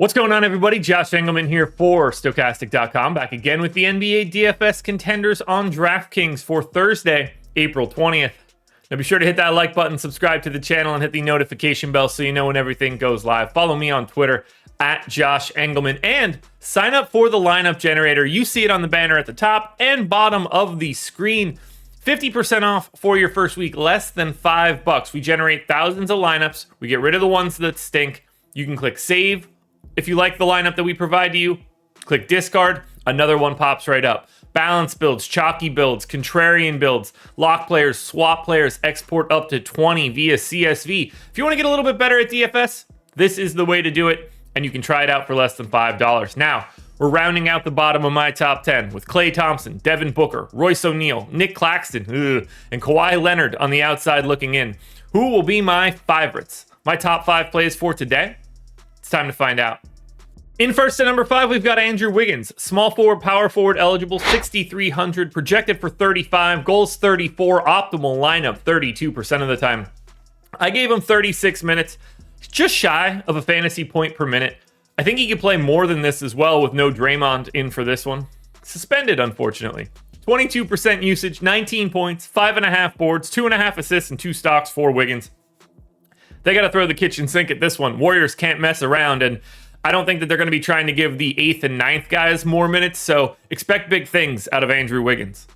What's going on, everybody? Josh Engleman here for Stokastic.com, back again with the NBA DFS contenders on DraftKings for Thursday, April 20th. Now be sure to hit that like button, subscribe to the channel, and hit the notification bell so you know when everything goes live. Follow me on Twitter at Josh Engleman, and sign up for the lineup generator. You see it on the banner at the top and bottom of the screen. 50% off for your first week, less than $5. We generate thousands of lineups. We get rid of the ones that stink. You can click save. If you like the lineup that we provide to you, click discard. Another one pops right up. Balance builds, chalky builds, contrarian builds, lock players, swap players, export up to 20 via CSV. If you want to get a little bit better at DFS, this is the way to do it, and you can try it out for less than $5. Now, we're rounding out the bottom of my top 10 with Klay Thompson, Devin Booker, Royce O'Neal, Nick Claxton, and Kawhi Leonard on the outside looking in. Who will be my favorites? My top 5 plays for today? It's time to find out. In first at number 5, we've got Andrew Wiggins. Small forward, power forward eligible, 6,300, projected for 35, goals 34, optimal lineup 32% of the time. I gave him 36 minutes, just shy of a fantasy point per minute. I think he could play more than this as well with no Draymond in for this one. Suspended, unfortunately. 22% usage, 19 points, 5.5 boards, 2.5 assists, and 2 stocks for Wiggins. They got to throw the kitchen sink at this one. Warriors can't mess around, and I don't think that they're going to be trying to give the 8th and 9th guys more minutes, so expect big things out of Andrew Wiggins.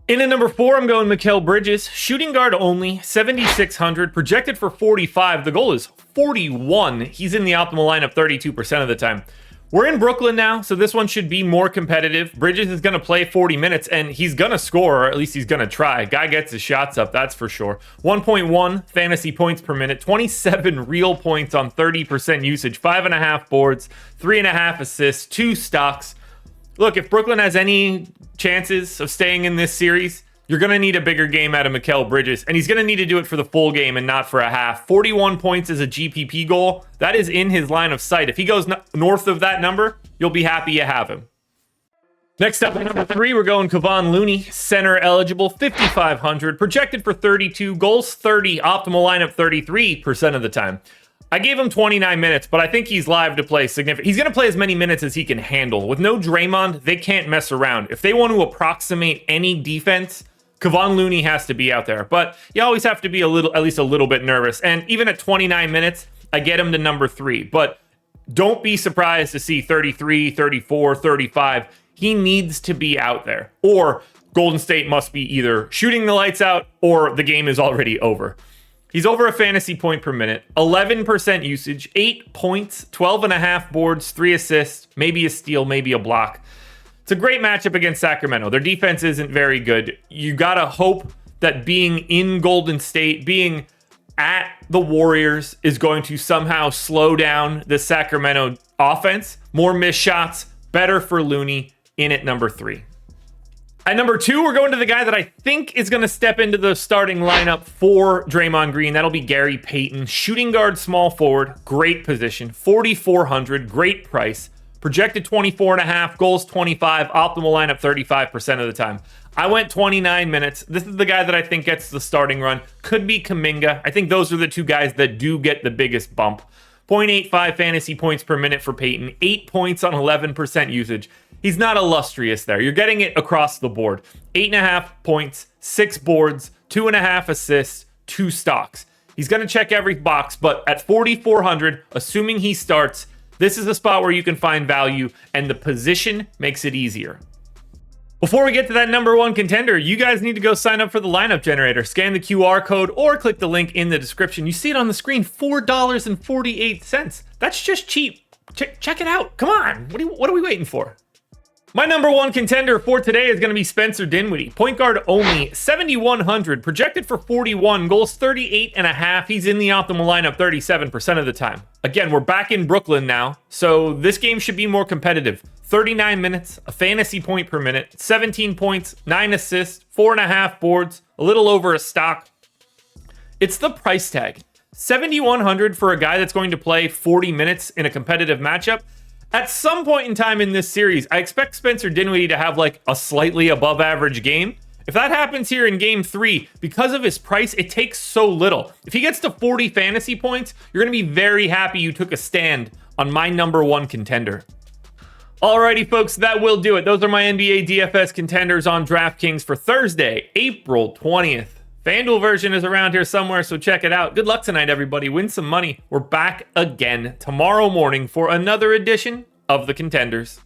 In at number 4, I'm going Mikhail Bridges. Shooting guard only, 7,600, projected for 45. The goal is 41. He's in the optimal lineup 32% of the time. We're in Brooklyn now, so this one should be more competitive. Bridges is going to play 40 minutes, and he's going to score, or at least he's going to try. Guy gets his shots up, that's for sure. 1.1 fantasy points per minute, 27 real points on 30% usage, 5.5 boards, 3.5 assists, 2 stocks. Look, if Brooklyn has any chances of staying in this series, you're going to need a bigger game out of Mikhail Bridges, and he's going to need to do it for the full game and not for a half. 41 points is a GPP goal. That is in his line of sight. If he goes north of that number, you'll be happy you have him. Next up at number 3, we're going Kavan Looney, center eligible, 5,500, projected for 32, goals 30, optimal lineup 33% of the time. I gave him 29 minutes, but I think he's live to play significant. He's going to play as many minutes as he can handle. With no Draymond, they can't mess around. If they want to approximate any defense, Kavan Looney has to be out there, but you always have to be at least a little bit nervous. And even at 29 minutes, I get him to number 3, but don't be surprised to see 33, 34, 35. He needs to be out there, or Golden State must be either shooting the lights out or the game is already over. He's over a fantasy point per minute, 11% usage, 8 points, 12.5 boards, 3 assists, maybe a steal, maybe a block. It's a great matchup against Sacramento. Their defense isn't very good. You gotta hope that being in Golden State, being at the Warriors, is going to somehow slow down the Sacramento offense. More missed shots, better for Looney in at number 3. At number 2, we're going to the guy that I think is going to step into the starting lineup for Draymond Green. That'll be Gary Payton. Shooting guard, small forward, great position, 4,400, great price. Projected 24.5, goals 25, optimal lineup 35% of the time. I went 29 minutes. This is the guy that I think gets the starting run. Could be Kuminga. I think those are the 2 guys that do get the biggest bump. 0.85 fantasy points per minute for Payton, 8 points on 11% usage. He's not illustrious there. You're getting it across the board. 8.5 points, 6 boards, 2.5 assists, 2 stocks. He's going to check every box, but at 4,400, assuming he starts, this is a spot where you can find value, and the position makes it easier. Before we get to that number 1 contender, you guys need to go sign up for the lineup generator. Scan the QR code or click the link in the description. You see it on the screen, $4.48. That's just cheap. Check it out. Come on. What are we waiting for? My number 1 contender for today is going to be Spencer Dinwiddie. Point guard only, 7,100, projected for 41, goals 38.5. He's in the optimal lineup 37% of the time. Again, we're back in Brooklyn now, so this game should be more competitive. 39 minutes, a fantasy point per minute, 17 points, 9 assists, 4.5 boards, a little over a stock. It's the price tag. 7,100 for a guy that's going to play 40 minutes in a competitive matchup. At some point in time in this series, I expect Spencer Dinwiddie to have like a slightly above average game. If that happens here in game 3, because of his price, it takes so little. If he gets to 40 fantasy points, you're going to be very happy you took a stand on my number one contender. Alrighty, folks, that will do it. Those are my NBA DFS contenders on DraftKings for Thursday, April 20th. FanDuel version is around here somewhere, so check it out. Good luck tonight, everybody. Win some money. We're back again tomorrow morning for another edition of the Contenders.